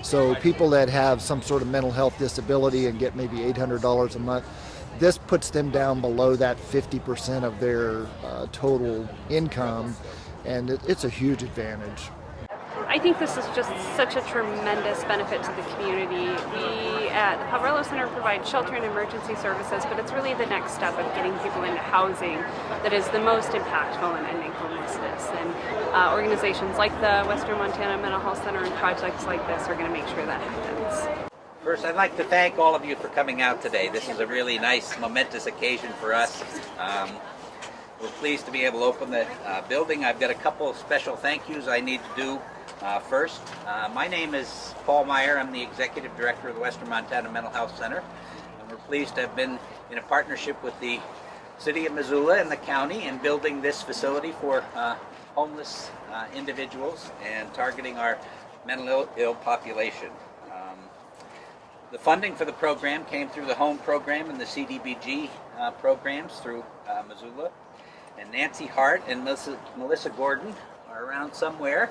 So people that have some sort of mental health disability and get maybe $800 a month, this puts them down below that 50% of their total income, and it's a huge advantage. I think this is just such a tremendous benefit to the community. We at the Poverello Center provide shelter and emergency services, but it's really the next step of getting people into housing that is the most impactful in ending homelessness. And organizations like the Western Montana Mental Health Center and projects like this are going to make sure that happens. First, I'd like to thank all of you for coming out today. This is a really nice, momentous occasion for us. We're pleased to be able to open the building. I've got a couple of special thank yous I need to do. First, my name is Paul Meyer. I'm the Executive Director of the Western Montana Mental Health Center. And we're pleased to have been in a partnership with the City of Missoula and the county in building this facility for homeless individuals and targeting our mentally ill population. The funding for the program came through the HOME program and the CDBG programs through Missoula. And Nancy Hart and Melissa Gordon are around somewhere.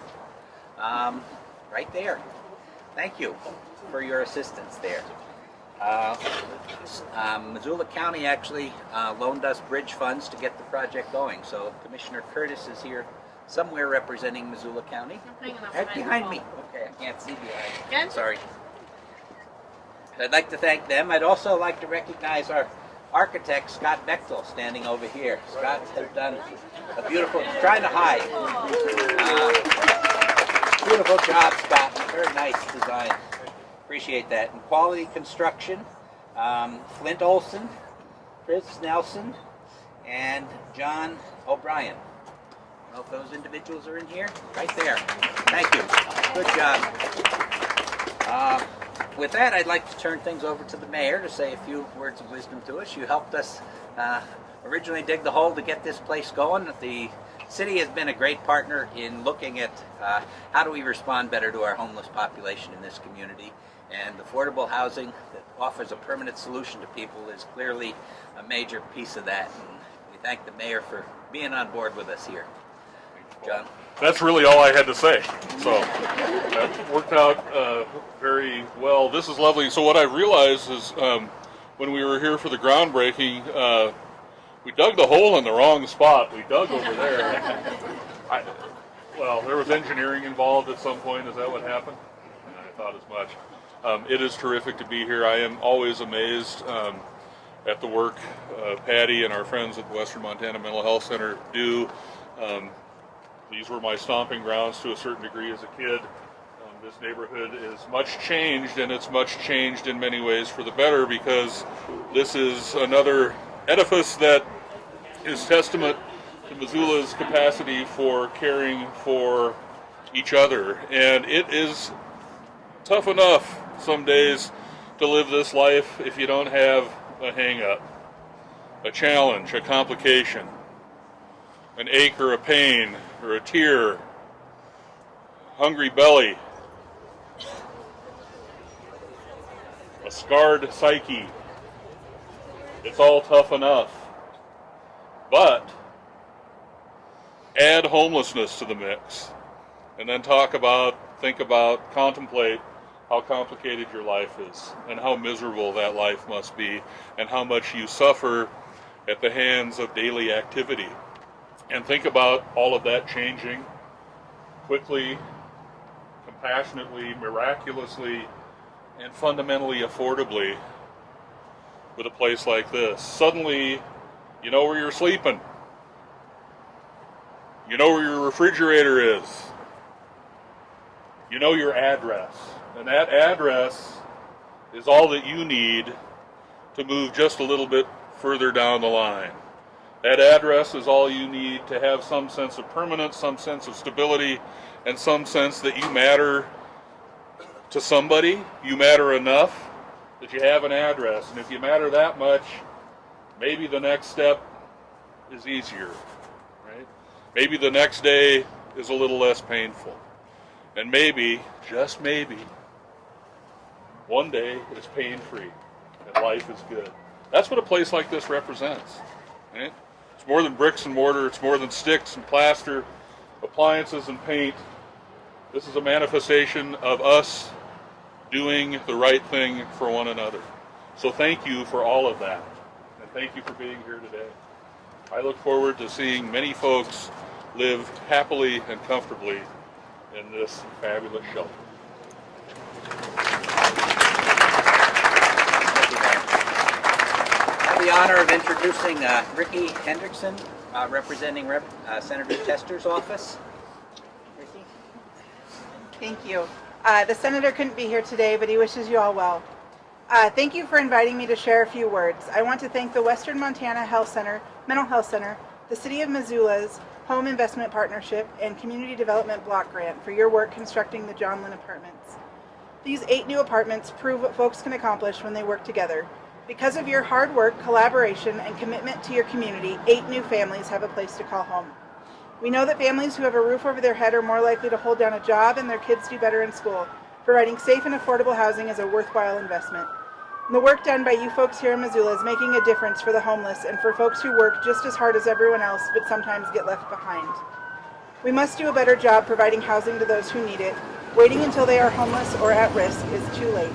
Right there. Thank you for your assistance there. Missoula County actually loaned us bridge funds to get the project going. So Commissioner Curtis is here somewhere representing Missoula County. Right behind me. Okay, I can't see behind. Sorry. I'd like to thank them. I'd also like to recognize our architect, Scott Bechtel, standing over here. Scott has done a beautiful, trying to hide. Beautiful job, Scott. Very nice design. Appreciate that. And Quality Construction, Flint Olson, Chris Nelson, and John O'Brien. I don't know if those individuals are in here. Right there. Thank you. Good job. With that, I'd like to turn things over to the mayor to say a few words of wisdom to us. You helped us originally dig the hole to get this place going. The city has been a great partner in looking at how do we respond better to our homeless population in this community. And affordable housing that offers a permanent solution to people is clearly a major piece of that. And we thank the mayor for being on board with us here. John? That's really all I had to say. So that worked out very well. This is lovely. So what I realized is when we were here for the groundbreaking, we dug the hole in the wrong spot. We dug over there. Well, there was engineering involved at some point. Is that what happened? I thought as much. It is terrific to be here. I am always amazed at the work Patty and our friends at the Western Montana Mental Health Center do. These were my stomping grounds to a certain degree as a kid. This neighborhood is much changed, and it's much changed in many ways for the better, because this is another edifice that is testament to Missoula's capacity for caring for each other. And it is tough enough some days to live this life if you don't have a hang-up, a challenge, a complication, an ache or a pain or a tear, hungry belly, a scarred psyche. It's all tough enough. But add homelessness to the mix, and then think about, contemplate how complicated your life is and how miserable that life must be and how much you suffer at the hands of daily activity. And think about all of that changing quickly, compassionately, miraculously, and fundamentally affordably with a place like this. Suddenly, you know where you're sleeping. You know where your refrigerator is. You know your address. And that address is all that you need to move just a little bit further down the line. That address is all you need to have some sense of permanence, some sense of stability, and some sense that you matter to somebody. You matter enough that you have an address. And if you matter that much, maybe the next step is easier, right? Maybe the next day is a little less painful. And maybe, just maybe, one day it's pain-free and life is good. That's what a place like this represents, right? It's more than bricks and mortar. It's more than sticks and plaster, appliances and paint. This is a manifestation of us doing the right thing for one another. So thank you for all of that, and thank you for being here today. I look forward to seeing many folks live happily and comfortably in this fabulous shelter. I have the honor of introducing Ricky Hendrickson, representing Senator Tester's office. Ricky? Thank you. The Senator couldn't be here today, but he wishes you all well. Thank you for inviting me to share a few words. I want to thank the Western Montana Health Center, Mental Health Center, the City of Missoula's Home Investment Partnership, and Community Development Block Grant for your work constructing the John Lynn Apartments. These 8 new apartments prove what folks can accomplish when they work together. Because of your hard work, collaboration, and commitment to your community, 8 new families have a place to call home. We know that families who have a roof over their head are more likely to hold down a job and their kids do better in school. Providing safe and affordable housing is a worthwhile investment. And the work done by you folks here in Missoula is making a difference for the homeless and for folks who work just as hard as everyone else but sometimes get left behind. We must do a better job providing housing to those who need it. Waiting until they are homeless or at risk is too late.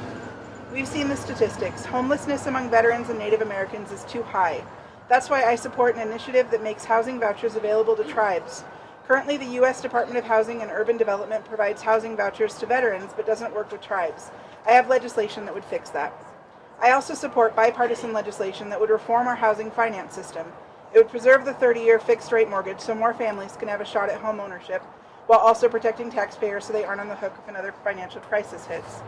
We've seen the statistics. Homelessness among veterans and Native Americans is too high. That's why I support an initiative that makes housing vouchers available to tribes. Currently, the U.S. Department of Housing and Urban Development provides housing vouchers to veterans but doesn't work with tribes. I have legislation that would fix that. I also support bipartisan legislation that would reform our housing finance system. It would preserve the 30-year fixed-rate mortgage so more families can have a shot at home ownership, while also protecting taxpayers so they aren't on the hook if another financial crisis hits.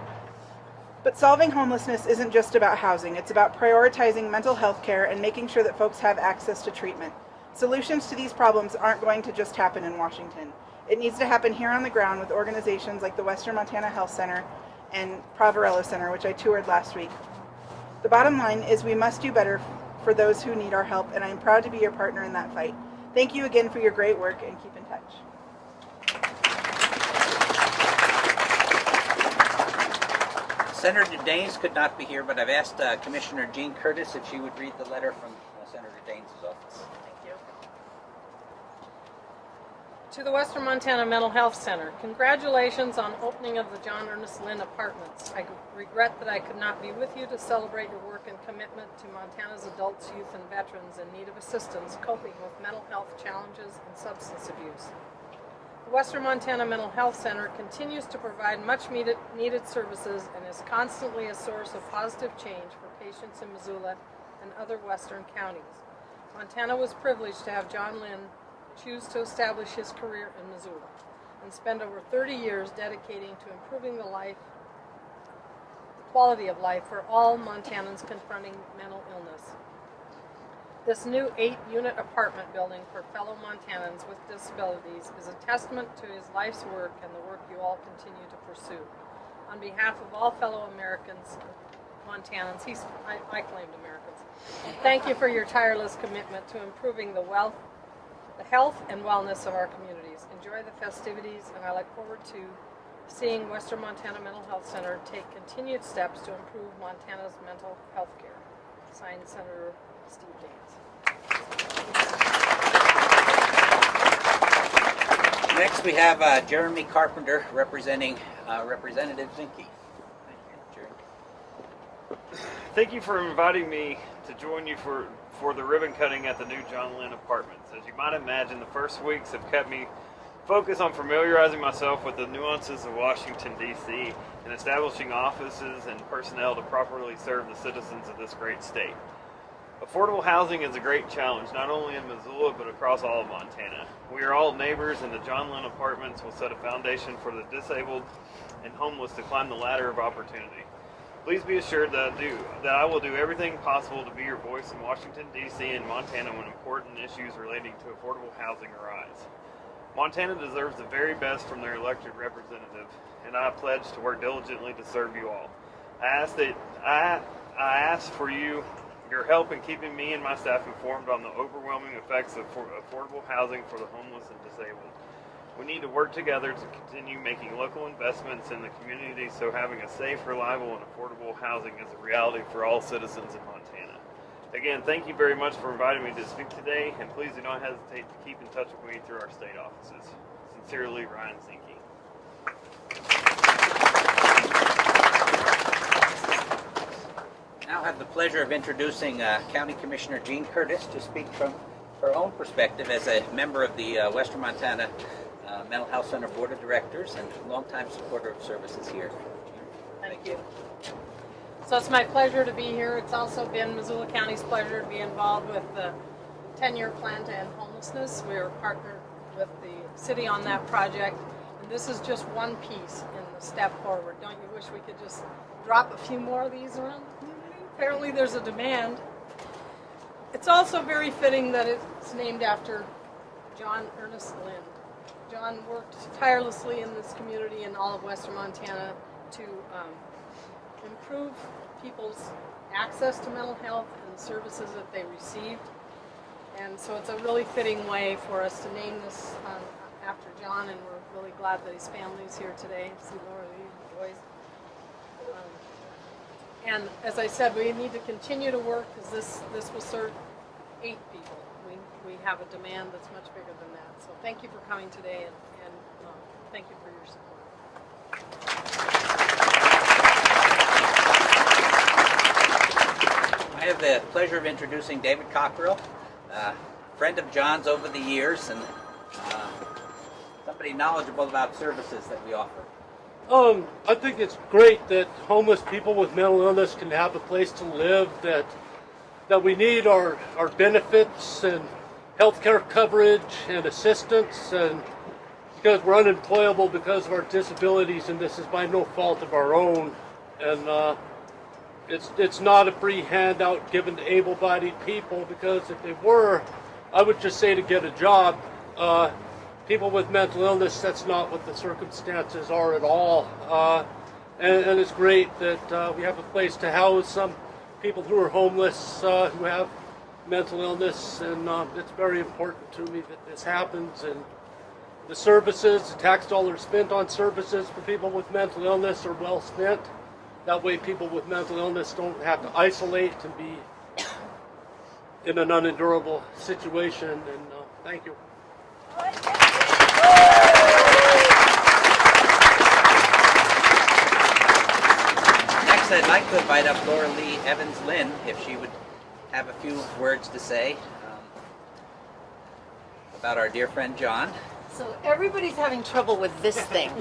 But solving homelessness isn't just about housing. It's about prioritizing mental health care and making sure that folks have access to treatment. Solutions to these problems aren't going to just happen in Washington. It needs to happen here on the ground with organizations like the Western Montana Health Center and Provarello Center, which I toured last week. The bottom line is we must do better for those who need our help, and I'm proud to be your partner in that fight. Thank you again for your great work, and keep in touch. Senator Daines could not be here, but I've asked Commissioner Jean Curtis if she would read the letter from Senator Daines' office. Thank you. To the Western Montana Mental Health Center, congratulations on opening of the John Lynn Apartments. I regret that I could not be with you to celebrate your work and commitment to Montana's adults, youth, and veterans in need of assistance coping with mental health challenges and substance abuse. The Western Montana Mental Health Center continues to provide much needed services and is constantly a source of positive change for patients in Missoula and other western counties. Montana was privileged to have John Lynn choose to establish his career in Missoula and spend over 30 years dedicating to improving the quality of life for all Montanans confronting mental illness. This new 8-unit apartment building for fellow Montanans with disabilities is a testament to his life's work and the work you all continue to pursue. On behalf of all fellow Americans, Montanans, I claimed Americans, thank you for your tireless commitment to improving the health and wellness of our communities. Enjoy the festivities, and I look forward to seeing Western Montana Mental Health Center take continued steps to improve Montana's mental health care. Signed, Senator Steve Daines. Next, we have Jeremy Carpenter representing Representative Zinke. Thank you, Jeremy. Thank you for inviting me to join you for the ribbon cutting at the new John Lynn Apartments. As you might imagine, the first weeks have kept me focused on familiarizing myself with the nuances of Washington, D.C. and establishing offices and personnel to properly serve the citizens of this great state. Affordable housing is a great challenge, not only in Missoula, but across all of Montana. We are all neighbors, and the John Lynn Apartments will set a foundation for the disabled and homeless to climb the ladder of opportunity. Please be assured that I will do everything possible to be your voice in Washington, D.C. and Montana when important issues relating to affordable housing arise. Montana deserves the very best from their elected representative, and I pledge to work diligently to serve you all. I ask for your help in keeping me and my staff informed on the overwhelming effects of affordable housing for the homeless and disabled. We need to work together to continue making local investments in the community so having a safe, reliable, and affordable housing is a reality for all citizens in Montana. Again, thank you very much for inviting me to speak today, and please do not hesitate to keep in touch with me through our state offices. Sincerely, Ryan Zinke. Now I have the pleasure of introducing County Commissioner Jean Curtis to speak from her own perspective as a member of the Western Montana Mental Health Center Board of Directors and longtime supporter of services here. Thank you. So it's my pleasure to be here. It's also been Missoula County's pleasure to be involved with the 10-year plan to end homelessness. We are partnered with the city on that project. And this is just one piece in the step forward. Don't you wish we could just drop a few more of these around the community? Apparently there's a demand. It's also very fitting that it's named after John Ernest Lynn. John worked tirelessly in this community in all of Western Montana to improve people's access to mental health and the services that they received. And so it's a really fitting way for us to name this after John, and we're really glad that his family is here today. See Laura Lee, the boys. And as I said, we need to continue to work because this will serve 8 people. We have a demand that's much bigger than that. So thank you for coming today, and thank you for your support. I have the pleasure of introducing David Cockrell, friend of John's over the years, and somebody knowledgeable about services that we offer. I think it's great that homeless people with mental illness can have a place to live, that we need our benefits and healthcare coverage and assistance, and because we're unemployable because of our disabilities, and this is by no fault of our own. And it's not a free handout given to able-bodied people, because if they were, I would just say to get a job. People with mental illness, that's not what the circumstances are at all. And it's great that we have a place to house some people who are homeless, who have mental illness, and it's very important to me that this happens. And the services, the tax dollars spent on services for people with mental illness are well spent. That way people with mental illness don't have to isolate and be in an unendurable situation. And thank you. Next, I'd like to invite up Laura Lee Evans-Lynn if she would have a few words to say about our dear friend John. So everybody's having trouble with this thing.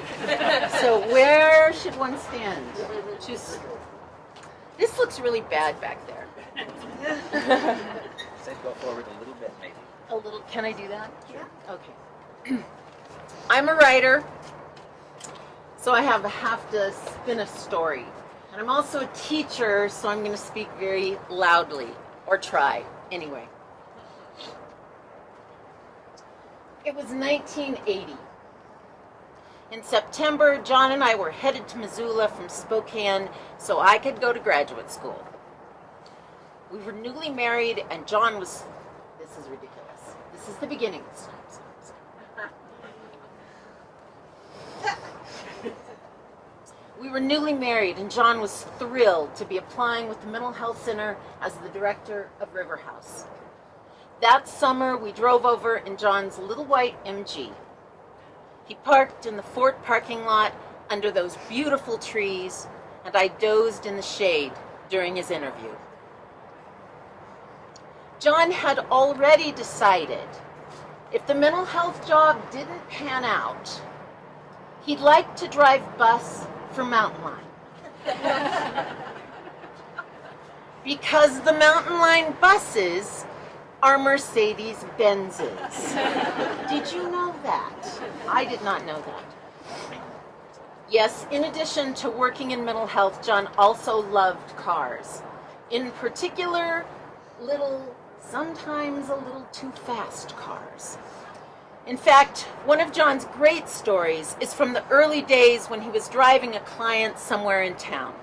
So where should one stand? Just, this looks really bad back there. Say go forward a little bit, maybe. A little, can I do that? Yeah. Okay. I'm a writer, so I have to spin a story. And I'm also a teacher, so I'm going to speak very loudly, or try, anyway. It was 1980. In September, John and I were headed to Missoula from Spokane so I could go to graduate school. We were newly married, and John was, this is ridiculous. This is the beginning. We were newly married, and John was thrilled to be applying with the Mental Health Center as the director of River House. That summer, we drove over in John's little white MG. He parked in the Fort parking lot under those beautiful trees, and I dozed in the shade during his interview. John had already decided if the mental health job didn't pan out, he'd like to drive bus for Mountain Line. Because the Mountain Line buses are Mercedes Benzes. Did you know that? I did not know that. Yes, in addition to working in mental health, John also loved cars. In particular, sometimes a little too fast cars. In fact, one of John's great stories is from the early days when he was driving a client somewhere in town.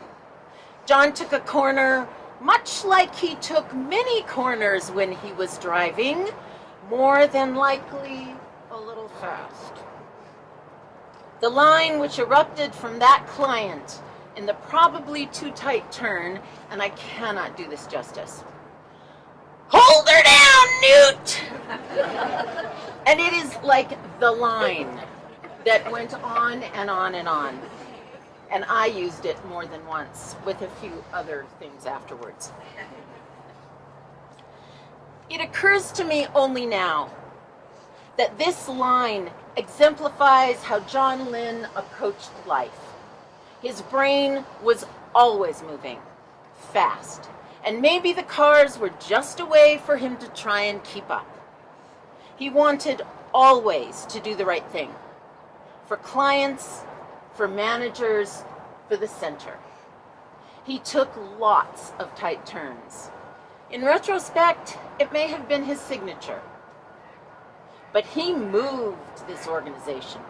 John took a corner, much like he took many corners when he was driving, more than likely a little fast. The line which erupted from that client in the probably too tight turn, and I cannot do this justice. Hold her down, Newt! And it is like the line that went on and on and on. and I used it more than once, with a few other things afterwards. It occurs to me only now that this line exemplifies how John Lynn approached life. His brain was always moving, fast, and maybe the cars were just a way for him to try and keep up. He wanted always to do the right thing, for clients, for managers, for the center. He took lots of tight turns. In retrospect, it may have been his signature. But he moved this organization.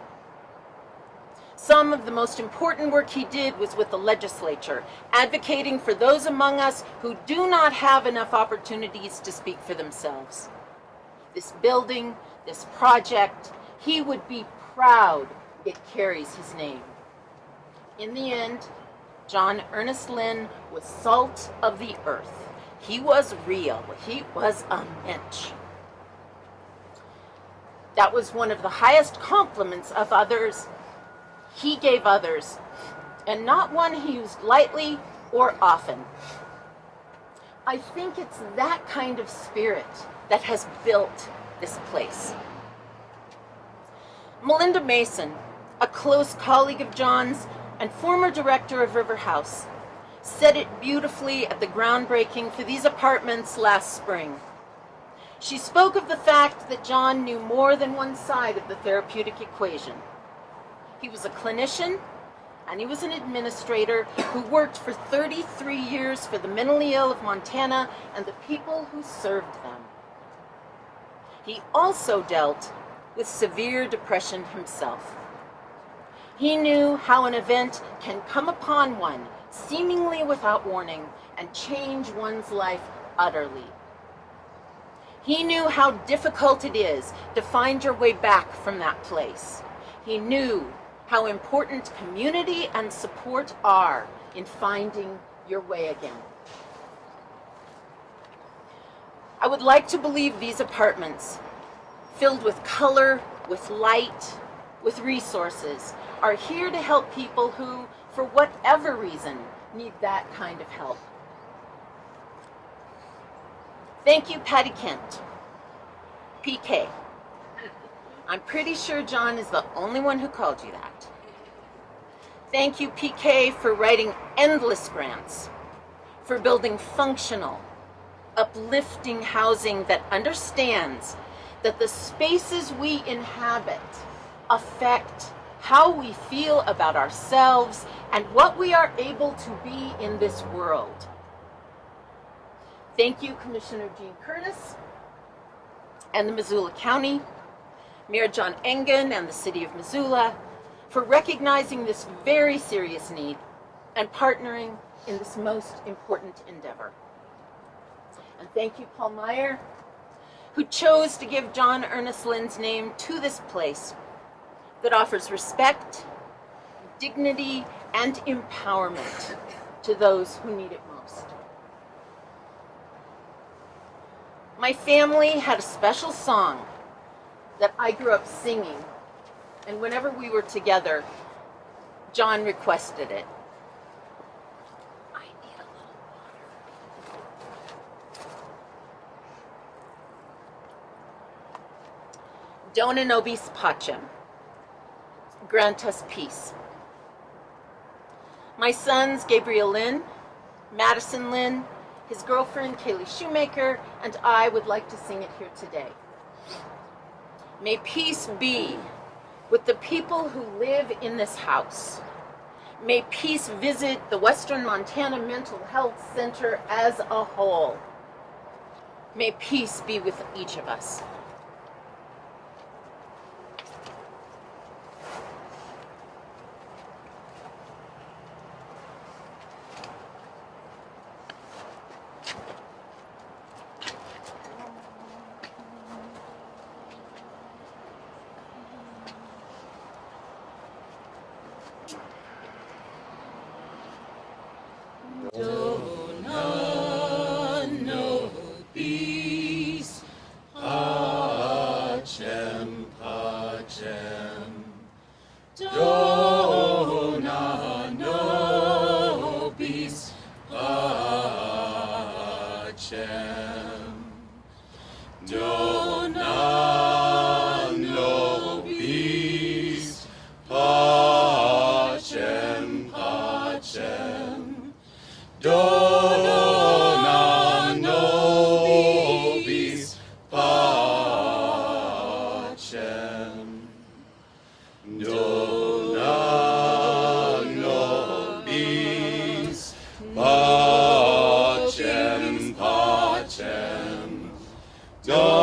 Some of the most important work he did was with the legislature, advocating for those among us who do not have enough opportunities to speak for themselves. This building, this project, he would be proud it carries his name. In the end, John Ernest Lynn was salt of the earth. He was real. He was a mensch. That was one of the highest compliments of others he gave others, and not one he used lightly or often. I think it's that kind of spirit that has built this place. Melinda Mason, a close colleague of John's and former director of River House, said it beautifully at the groundbreaking for these apartments last spring. She spoke of the fact that John knew more than one side of the therapeutic equation. He was a clinician, and he was an administrator who worked for 33 years for the mentally ill of Montana and the people who served them. He also dealt with severe depression himself. He knew how an event can come upon one seemingly without warning and change one's life utterly. He knew how difficult it is to find your way back from that place. He knew how important community and support are in finding your way again. I would like to believe these apartments, filled with color, with light, with resources, are here to help people who, for whatever reason, need that kind of help. Thank you, Patty Kent. PK. I'm pretty sure John is the only one who called you that. Thank you, PK, for writing endless grants, for building functional, uplifting housing that understands that the spaces we inhabit affect how we feel about ourselves and what we are able to be in this world. Thank you, Commissioner Gene Curtis and the Missoula County, Mayor John Engen and the City of Missoula for recognizing this very serious need and partnering in this most important endeavor. And thank you, Paul Meyer, who chose to give John Ernest Lynn's name to this place that offers respect, dignity, and empowerment to those who need it most. My family had a special song that I grew up singing, and whenever we were together, John requested it. I need a little water. Dona nobis pacem. Grant us peace. My sons, Gabriel Lynn, Madison Lynn, his girlfriend, Kaylee Shoemaker, and I would like to sing it here today. May peace be with the people who live in this house. May peace visit the Western Montana Mental Health Center as a whole. May peace be with each of us. Dona nobis Dona nobis pacem, pacem. Dona nobis pacem. Dona nobis pacem, pacem. Dona